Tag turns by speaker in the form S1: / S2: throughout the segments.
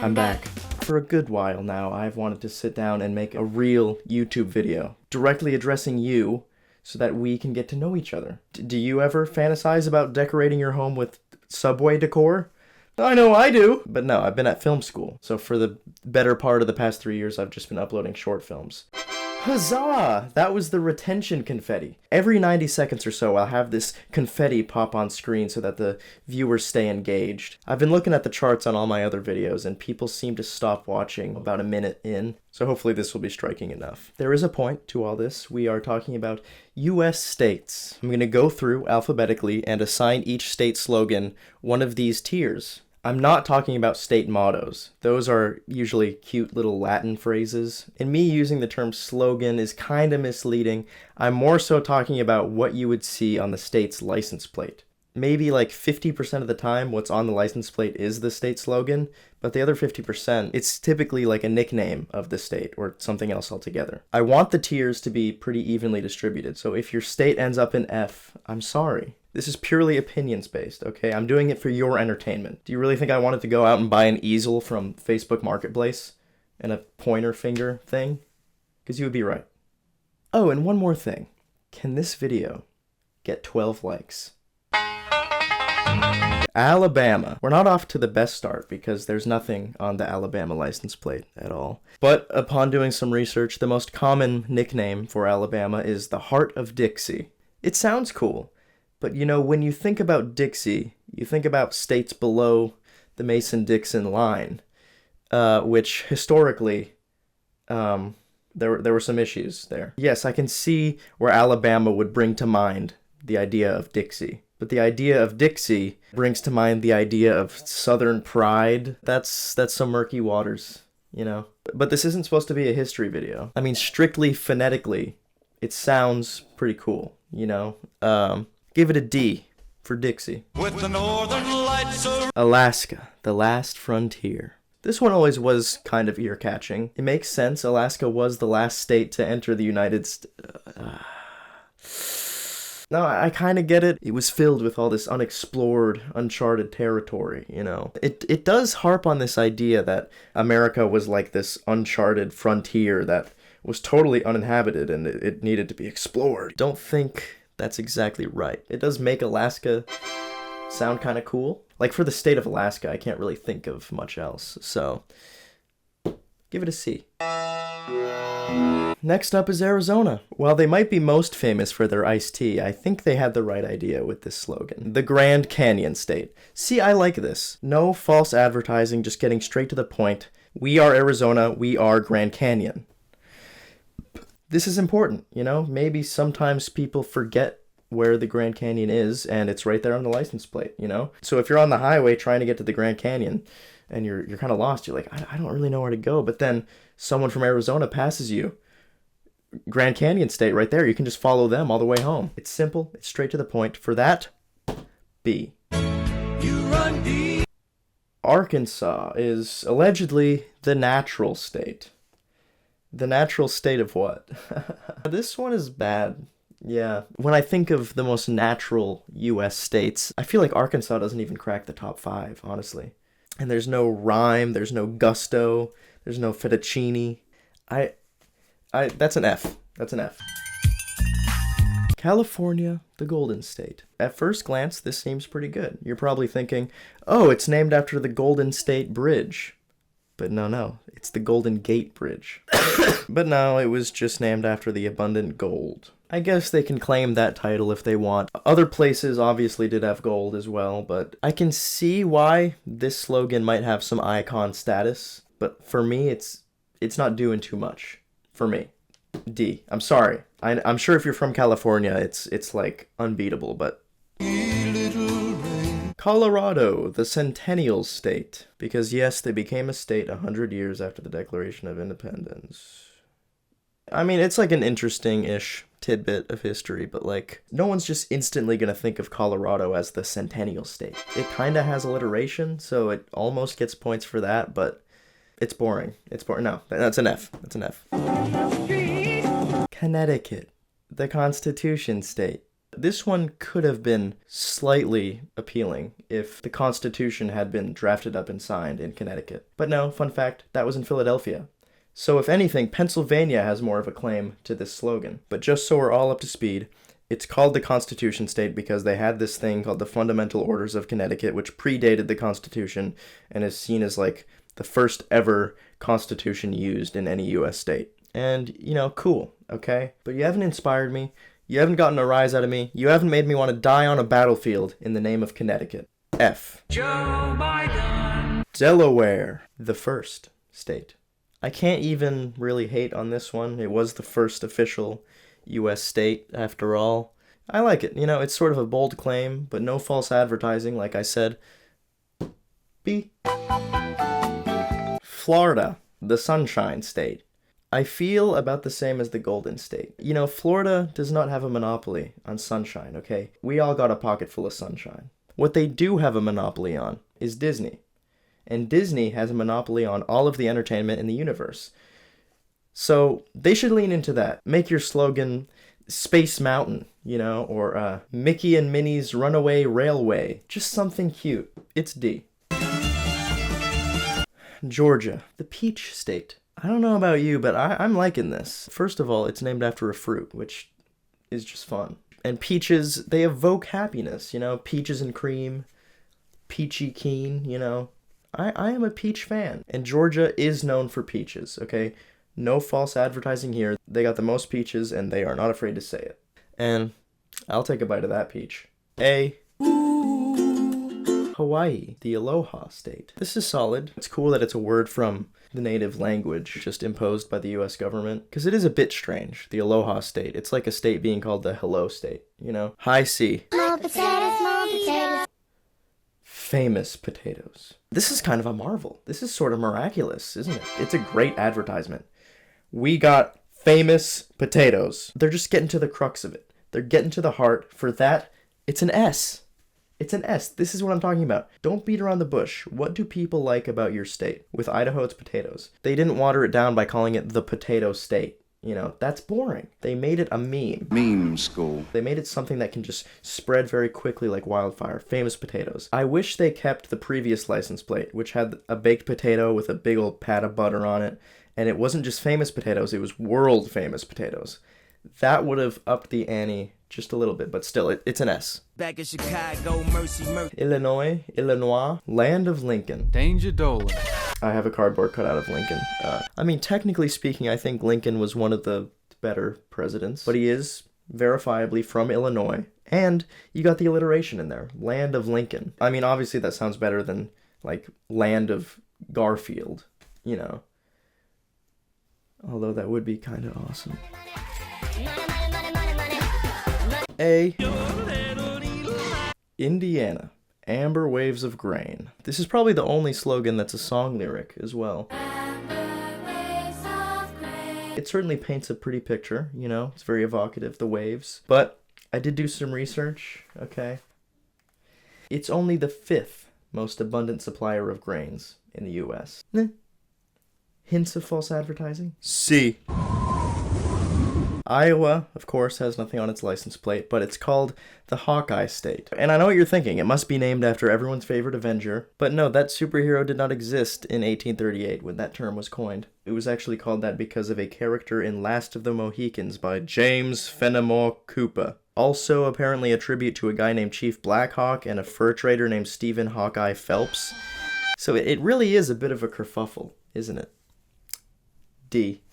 S1: I'm back. For a good while now, I've wanted to sit down and make a real YouTube video directly addressing you so that we can get to know each other. Do you ever fantasize about decorating your home with subway decor? I know I do! But no, I've been at film school, so for the better part of the past 3 years, I've just been uploading short films. Huzzah! That was the retention confetti. Every 90 seconds or so, I'll have this confetti pop on screen so that the viewers stay engaged. I've been looking at the charts on all my other videos, and people seem to stop watching about a minute in, so hopefully this will be striking enough. There is a point to all this. We are talking about US states. I'm going to go through alphabetically and assign each state slogan one of these tiers. I'm not talking about state mottos. Those are usually cute little Latin phrases. And me using the term slogan is kind of misleading. I'm more so talking about what you would see on the state's license plate. Maybe like 50% of the time what's on the license plate is the state slogan, but the other 50%, it's typically like a nickname of the state or something else altogether. I want the tiers to be pretty evenly distributed, so if your state ends up in F, I'm sorry. This is purely opinions-based, okay? I'm doing it for your entertainment. Do you really think I wanted to go out and buy an easel from Facebook Marketplace and a pointer finger thing? Because you would be right. Oh, and one more thing. Can this video get 12 likes? Alabama. We're not off to the best start because there's nothing on the Alabama license plate at all. But upon doing some research, the most common nickname for Alabama is the Heart of Dixie. It sounds cool. But, you know, when you think about Dixie, you think about states below the Mason-Dixon line, which historically, there were some issues there. Yes, I can see where Alabama would bring to mind the idea of Dixie. But the idea of Dixie brings to mind the idea of Southern pride. That's some murky waters, you know. But this isn't supposed to be a history video. I mean, strictly phonetically, it sounds pretty cool, you know. Give it a D for Dixie. With the northern lights Alaska, the last frontier. This one always was kind of ear-catching. It makes sense. Alaska was the last state to enter the United States. No, I kind of get it. It was filled with all this unexplored, uncharted territory, you know. It does harp on this idea that America was like this uncharted frontier that was totally uninhabited and it needed to be explored. Don't think that's exactly right. It does make Alaska sound kind of cool. Like for the state of Alaska, I can't really think of much else, so give it a C. Next up is Arizona. While they might be most famous for their iced tea, I think they had the right idea with this slogan. The Grand Canyon State. See, I like this. No false advertising, just getting straight to the point. We are Arizona, we are Grand Canyon. This is important, you know? Maybe sometimes people forget where the Grand Canyon is, and it's right there on the license plate, you know? So if you're on the highway trying to get to the Grand Canyon, and you're kind of lost, you're like, I don't really know where to go, but then someone from Arizona passes you. Grand Canyon State right there, you can just follow them all the way home. It's simple, it's straight to the point. For that, B. You run deep. Arkansas is allegedly the natural state. The natural state of what? This one is bad. Yeah. When I think of the most natural US states, I feel like Arkansas doesn't even crack the top 5, honestly. And there's no rhyme, there's no gusto, there's no fettuccine. That's an F. That's an F. California, the Golden State. At first glance, this seems pretty good. You're probably thinking, oh, it's named after the Golden State Bridge. But no, it's the Golden Gate Bridge. But no, it was just named after the abundant gold. I guess they can claim that title if they want. Other places obviously did have gold as well, but I can see why this slogan might have some icon status. But for me, it's not doing too much. For me. D. I'm sorry. I'm sure if you're from California, it's like unbeatable, but Colorado, the Centennial State. Because yes, they became a state 100 years after the Declaration of Independence. I mean, it's like an interesting-ish tidbit of history, but like, no one's just instantly gonna think of Colorado as the Centennial State. It kinda has alliteration, so it almost gets points for that, but it's boring. It's boring. No, that's an F. That's an F. Connecticut, the Constitution State. This one could have been slightly appealing if the Constitution had been drafted up and signed in Connecticut. But no, fun fact, that was in Philadelphia. So if anything, Pennsylvania has more of a claim to this slogan. But just so we're all up to speed, it's called the Constitution State because they had this thing called the Fundamental Orders of Connecticut, which predated the Constitution and is seen as like the first ever constitution used in any U.S. state. And, cool, okay? But you haven't inspired me. You haven't gotten a rise out of me. You haven't made me want to die on a battlefield in the name of Connecticut. F. Joe Biden. Delaware, the first state. I can't even really hate on this one. It was the first official U.S. state, after all. I like it. It's sort of a bold claim, but no false advertising, like I said. B. Florida, the Sunshine State. I feel about the same as the Golden State. Florida does not have a monopoly on sunshine, okay? We all got a pocket full of sunshine. What they do have a monopoly on is Disney. And Disney has a monopoly on all of the entertainment in the universe. So they should lean into that. Make your slogan Space Mountain, or Mickey and Minnie's Runaway Railway. Just something cute. It's D. Georgia, the Peach State. I don't know about you, but I'm liking this. First of all, it's named after a fruit, which is just fun. And peaches, they evoke happiness, peaches and cream, peachy keen, I am a peach fan. And Georgia is known for peaches, okay? No false advertising here. They got the most peaches, and they are not afraid to say it. And I'll take a bite of that peach. A. Hawaii, the Aloha State. This is solid. It's cool that it's a word from the native language just imposed by the U.S. government, because it is a bit strange, the Aloha State. It's like a state being called the Hello State, High C. Small potatoes. Famous potatoes. This is kind of a marvel. This is sort of miraculous, isn't it? It's a great advertisement. We got famous potatoes. They're just getting to the crux of it. They're getting to the heart. For that, it's an S. It's an S. This is what I'm talking about. Don't beat around the bush. What do people like about your state? With Idaho, it's potatoes. They didn't water it down by calling it the potato state. That's boring. They made it a meme. Meme school. They made it something that can just spread very quickly like wildfire. Famous potatoes. I wish they kept the previous license plate, which had a baked potato with a big old pat of butter on it. And it wasn't just famous potatoes, it was world famous potatoes. That would have upped the ante just a little bit, but still, it's an S. Back in Chicago, mercy. Illinois, land of Lincoln. Danger Dolan. I have a cardboard cutout of Lincoln. Technically speaking, I think Lincoln was one of the better presidents, but he is verifiably from Illinois, and you got the alliteration in there, land of Lincoln. Obviously that sounds better than, land of Garfield, Although that would be kind of awesome. A. Indiana, amber waves of grain. This is probably the only slogan that's a song lyric as well. It certainly paints a pretty picture, it's very evocative, the waves. But I did do some research, okay? It's only the 5th most abundant supplier of grains in the U.S. Hints of false advertising? C. Iowa, of course, has nothing on its license plate, but it's called the Hawkeye State. And I know what you're thinking, it must be named after everyone's favorite Avenger. But no, that superhero did not exist in 1838 when that term was coined. It was actually called that because of a character in Last of the Mohicans by James Fenimore Cooper. Also apparently a tribute to a guy named Chief Blackhawk and a fur trader named Stephen Hawkeye Phelps. So it really is a bit of a kerfuffle, isn't it? D.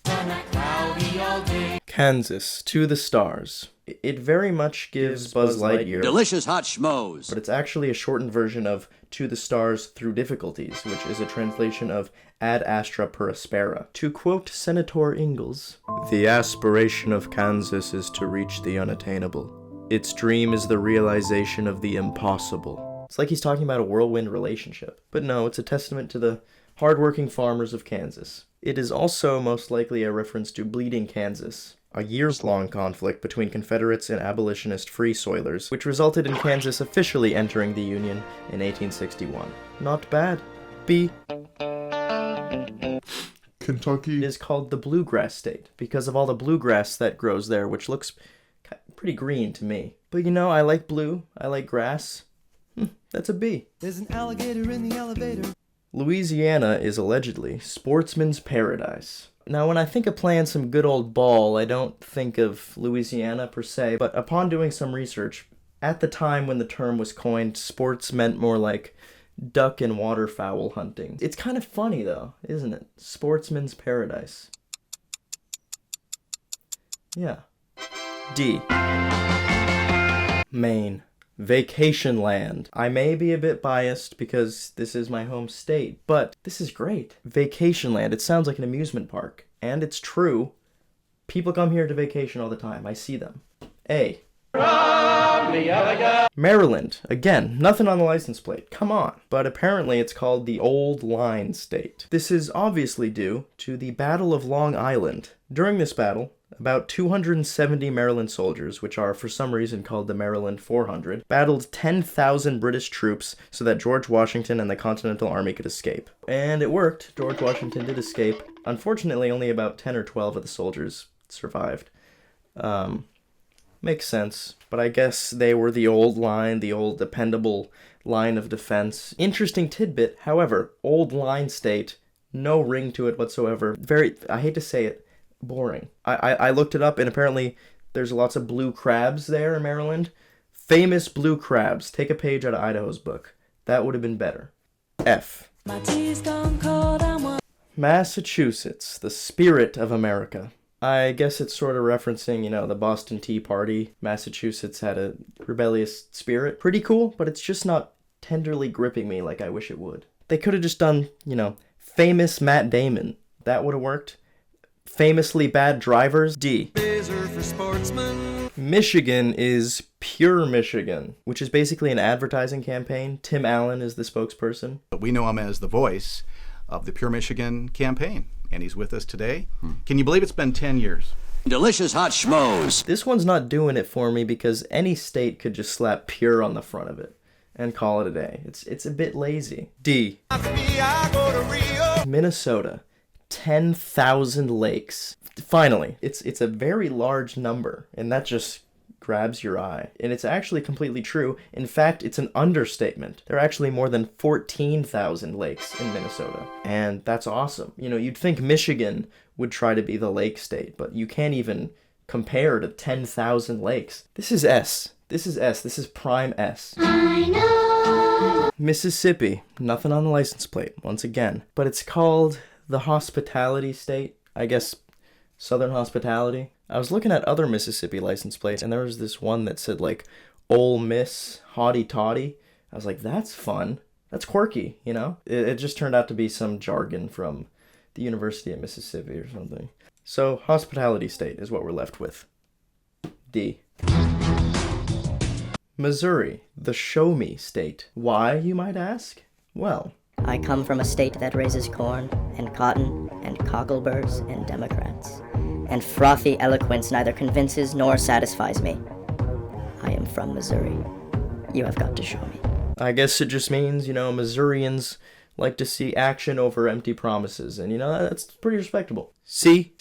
S1: Kansas, to the stars. It very much gives Buzz Lightyear delicious hot schmoes, but it's actually a shortened version of To the Stars Through Difficulties, which is a translation of Ad Astra per Aspera. To quote Senator Ingalls, "The aspiration of Kansas is to reach the unattainable. Its dream is the realization of the impossible." It's like he's talking about a whirlwind relationship. But no, it's a testament to the hardworking farmers of Kansas. It is also most likely a reference to Bleeding Kansas, a years-long conflict between Confederates and abolitionist free soilers, which resulted in Kansas officially entering the Union in 1861. Not bad. B. Kentucky. It is called the Bluegrass State because of all the bluegrass that grows there, which looks pretty green to me. But you know, I like blue, I like grass. That's a B.
S2: There's an alligator in the elevator.
S1: Louisiana is allegedly sportsman's paradise. Now, when I think of playing some good old ball, I don't think of Louisiana per se, but upon doing some research, at the time when the term was coined, sports meant more like duck and waterfowl hunting. It's kind of funny though, isn't it? Sportsman's paradise. Yeah. D. Maine. Vacation land. I may be a bit biased because this is my home state, but this is great. Vacation land. It sounds like an amusement park. And it's true. People come here to vacation all the time. I see them. A. Maryland. Again, nothing on the license plate. Come on. But apparently it's called the Old Line State. This is obviously due to the Battle of Long Island. During this battle, about 270 Maryland soldiers, which are for some reason called the Maryland 400, battled 10,000 British troops so that George Washington and the Continental Army could escape. And it worked. George Washington did escape. Unfortunately, only about 10 or 12 of the soldiers survived. Makes sense, but I guess they were the old line, the old dependable line of defense. Interesting tidbit, however, Old Line State, no ring to it whatsoever. Very, I hate to say it, boring. I looked it up, and apparently there's lots of blue crabs there in Maryland. Famous blue crabs. Take a page out of Idaho's book. That would have been better. F. Massachusetts, the spirit of America. I guess it's sort of referencing, the Boston Tea Party. Massachusetts had a rebellious spirit. Pretty cool, but it's just not tenderly gripping me like I wish it would. They could have just done, famous Matt Damon. That would have worked. Famously bad drivers. D. Michigan is Pure Michigan, which is basically an advertising campaign. Tim Allen is the spokesperson.
S3: We know him as the voice of the Pure Michigan campaign, and he's with us today. Can you believe it's been 10 years?
S4: Delicious hot schmoes.
S1: This one's not doing it for me because any state could just slap Pure on the front of it and call it a day. It's a bit lazy. D. Minnesota. 10,000 lakes. Finally, it's a very large number, and that just grabs your eye. And it's actually completely true. In fact, it's an understatement. There are actually more than 14,000 lakes in Minnesota, and that's awesome. You'd think Michigan would try to be the lake state, but you can't even compare to 10,000 lakes. This is S. This is prime S. I know. Mississippi. Nothing on the license plate, once again. But it's called the hospitality state. I guess Southern hospitality. I was looking at other Mississippi license plates, and there was this one that said, Ole Miss Hotty Toddy. I was like, that's fun. That's quirky, It just turned out to be some jargon from the University of Mississippi or something. So, hospitality state is what we're left with. D. Missouri, the show me state. Why, you might ask? Well,
S5: I come from a state that raises corn and cotton and cockleburs and Democrats. And frothy eloquence neither convinces nor satisfies me. I am from Missouri. You have got to show me.
S1: I guess it just means, Missourians like to see action over empty promises. And, that's pretty respectable. C.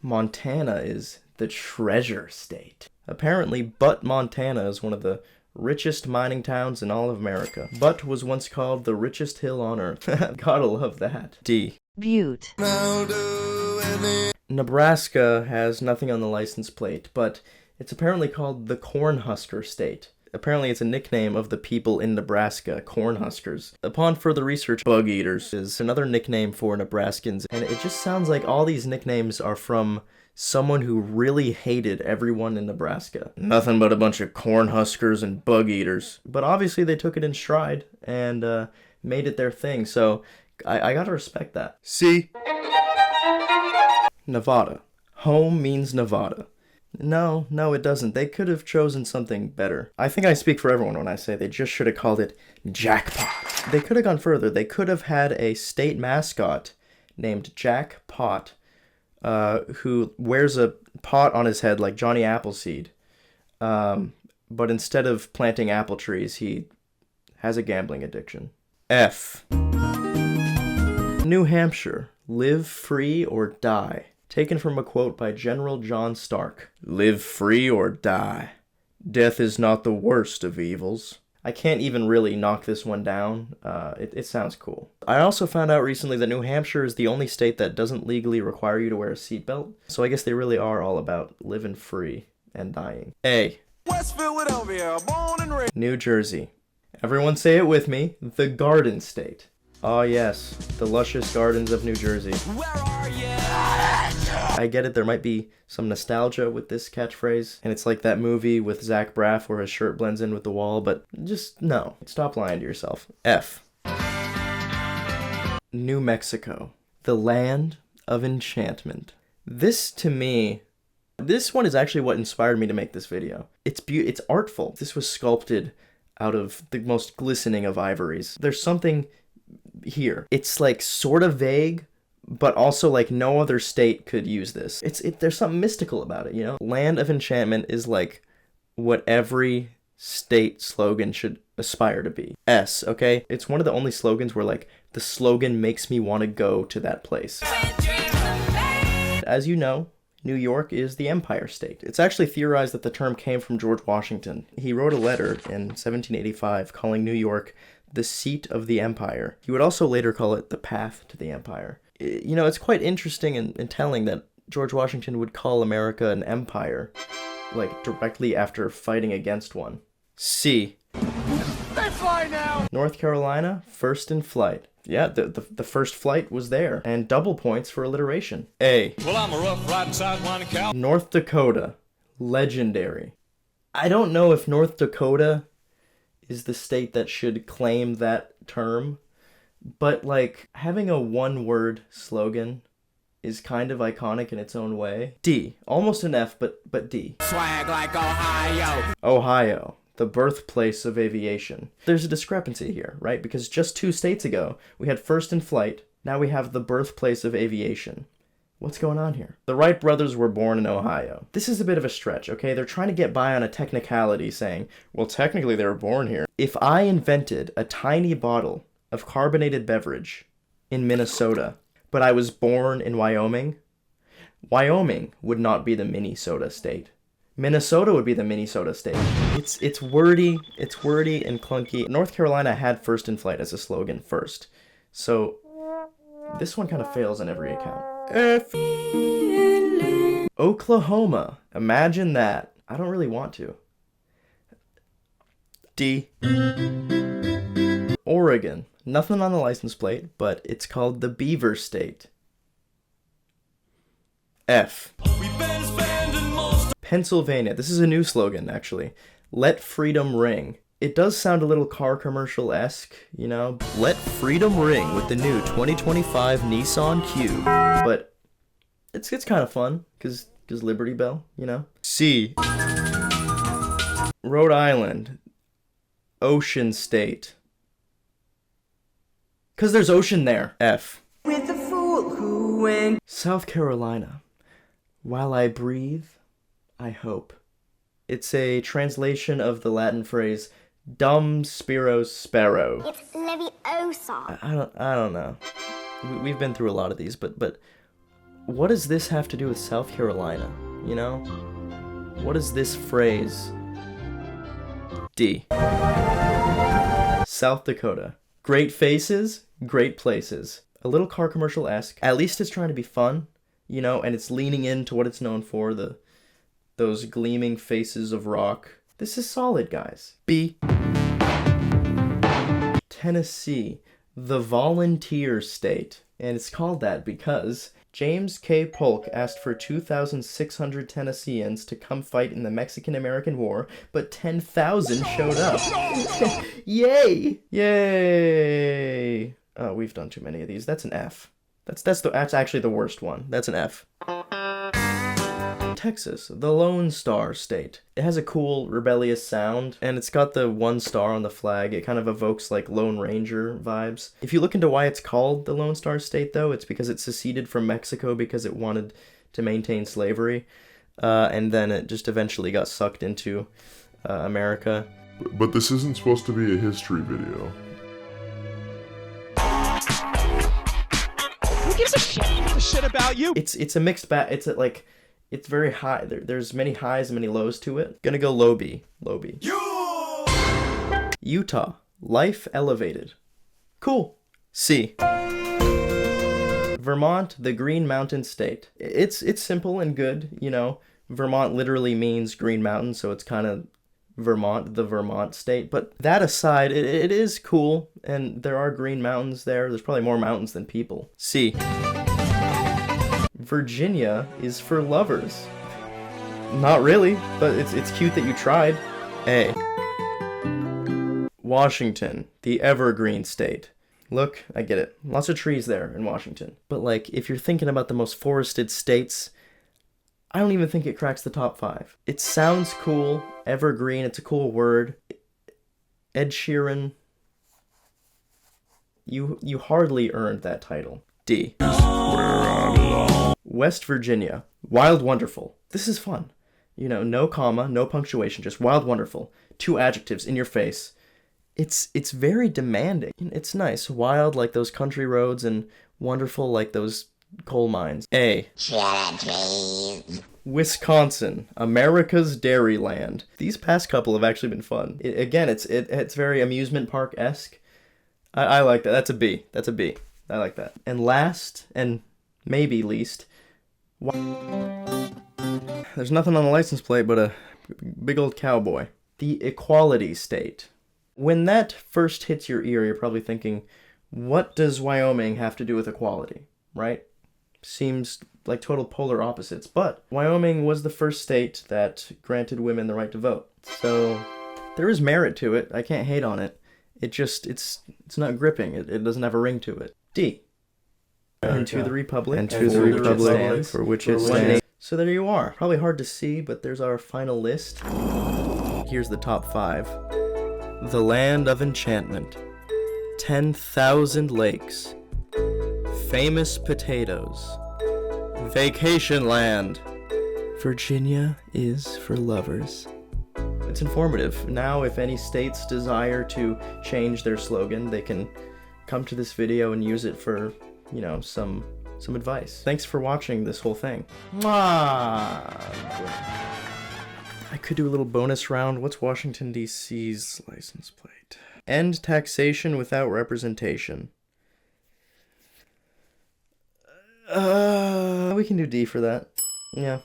S1: Montana is the treasure state. Apparently, Butte, Montana is one of the richest mining towns in all of America. Butte was once called the richest hill on earth. Gotta love that. D.
S6: Butte.
S1: Nebraska has nothing on the license plate, but it's apparently called the Cornhusker State. Apparently it's a nickname of the people in Nebraska, Cornhuskers. Upon further research, Bug Eaters is another nickname for Nebraskans, and it just sounds like all these nicknames are from someone who really hated everyone in Nebraska. Nothing but a bunch of Cornhuskers and Bug Eaters. But obviously they took it in stride and made it their thing, so I gotta respect that. C. Nevada. Home means Nevada. No, it doesn't. They could have chosen something better. I think I speak for everyone when I say they just should have called it Jackpot. They could have gone further. They could have had a state mascot named Jack Pot, who wears a pot on his head like Johnny Appleseed. But instead of planting apple trees, he has a gambling addiction. F. New Hampshire. Live free or die. taken from a quote by General John Stark. Live free or die. Death is not the worst of evils. I can't even really knock this one down. It sounds cool. I also found out recently that New Hampshire is the only state that doesn't legally require you to wear a seatbelt. So I guess they really are all about living free and dying. A.
S2: West Philadelphia, born and raised.
S1: New Jersey. Everyone say it with me. The Garden State. Oh yes, the luscious gardens of New Jersey.
S2: Where are you?
S1: I get it, there might be some nostalgia with this catchphrase, and it's like that movie with Zach Braff where his shirt blends in with the wall, but just no. Stop lying to yourself. F. New Mexico. The land of enchantment. This, to me, this one is actually what inspired me to make this video. It's artful. This was sculpted out of the most glistening of ivories. There's something here. It's like sort of vague, but also like no other state could use this. There's something mystical about it, you know? Land of Enchantment is like what every state slogan should aspire to be. S, okay? It's one of the only slogans where like the slogan makes me want to go to that place. As you know, New York is the Empire State. It's actually theorized that the term came from George Washington. He wrote a letter in 1785 calling New York the seat of the empire. He would also later call it the path to the empire. You know, it's quite interesting and telling that George Washington would call America an empire, like directly after fighting against one. C.
S2: They fly now.
S1: North Carolina, first in flight. Yeah, the first flight was there, and double points for alliteration. A.
S2: Well, I'm a rough riding sidewinding cow.
S1: North Dakota, legendary. I don't know if North Dakota is the state that should claim that term, but like having a one-word slogan is kind of iconic in its own way. D, almost an F, but D.
S2: Swag like Ohio.
S1: Ohio, the birthplace of aviation. There's a discrepancy here, right? Because just 2 states ago, we had first in flight, now we have the birthplace of aviation. What's going on here? The Wright brothers were born in Ohio. This is a bit of a stretch, okay? They're trying to get by on a technicality saying, well, technically they were born here. If I invented a tiny bottle of carbonated beverage in Minnesota, but I was born in Wyoming, Wyoming would not be the Minnesota state. Minnesota would be the Minnesota state. It's wordy and clunky. North Carolina had first in flight as a slogan first. So this one kind of fails on every account. F. Oklahoma. Imagine that. I don't really want to. D. Oregon. Nothing on the license plate, but it's called the Beaver State. F. Pennsylvania. This is a new slogan, actually. Let freedom ring. It does sound a little car commercial-esque, you know? Let freedom ring with the new 2025 Nissan Cube. But it's kind of fun, because Liberty Bell, you know? C. Rhode Island. Ocean State. Because there's ocean there. F.
S6: With the fool who went.
S1: South Carolina. While I breathe, I hope. It's a translation of the Latin phrase, Dum Spiros Sparrow.
S7: It's Leviosa.
S1: I don't know. We've been through a lot of these, but what does this have to do with South Carolina? You know? What is this phrase? D. South Dakota. Great faces, great places. A little car commercial-esque. At least it's trying to be fun, you know, and it's leaning into what it's known for, those gleaming faces of rock. This is solid, guys. B. Tennessee, the volunteer state. And it's called that because James K. Polk asked for 2,600 Tennesseans to come fight in the Mexican-American War, but 10,000 showed up. Yay! Yay! Oh, we've done too many of these. That's an F. That's actually the worst one. That's an F. Texas, the Lone Star State. It has a cool, rebellious sound, and it's got the 1 star on the flag. It kind of evokes, like, Lone Ranger vibes. If you look into why it's called the Lone Star State, though, it's because it seceded from Mexico because it wanted to maintain slavery, and then it just eventually got sucked into America.
S8: But this isn't supposed to be a history video.
S9: Who gives a shit?
S2: shit about you.
S1: It's a mixed bag. It's very high. There's many highs and many lows to it. Gonna go low B. Low B. Utah. Life elevated. Cool. C. Vermont, the Green Mountain State. It's simple and good, you know. Vermont literally means Green Mountain, so it's kind of Vermont, the Vermont state. But that aside, it is cool, and there are green mountains there. There's probably more mountains than people. C. Virginia is for lovers. Not really, but it's cute that you tried. A. Washington, the evergreen state. Look, I get it. Lots of trees there in Washington. But like, if you're thinking about the most forested states, I don't even think it cracks the top 5. It sounds cool. Evergreen, it's a cool word. Ed Sheeran. You hardly earned that title. D. West Virginia. Wild Wonderful. This is fun. You know, no comma, no punctuation, just wild wonderful. 2 adjectives in your face. It's very demanding. It's nice. Wild like those country roads and wonderful like those coal mines. A. Wisconsin, America's Dairyland. These past couple have actually been fun. It's very amusement park-esque. I like that. That's a B. That's a B. I like that. And last, and maybe least, there's nothing on the license plate but a big old cowboy. The Equality State. When that first hits your ear, you're probably thinking, what does Wyoming have to do with equality, right? Seems like total polar opposites, but Wyoming was the first state that granted women the right to vote. So there is merit to it. I can't hate on it. It's not gripping. It doesn't have a ring to it. D. And to the Republic. And to the Republic for which it stands. So there you are. Probably hard to see, but there's our final list. Here's the top 5. The Land of Enchantment. 10,000 Lakes. Famous Potatoes. Vacation Land. Virginia is for lovers. It's informative. Now, if any states desire to change their slogan, they can come to this video and use it for, you know, some advice. Thanks for watching this whole thing. Mwah! I could do a little bonus round. What's Washington, D.C.'s license plate? End taxation without representation. We can do D for that. Yeah.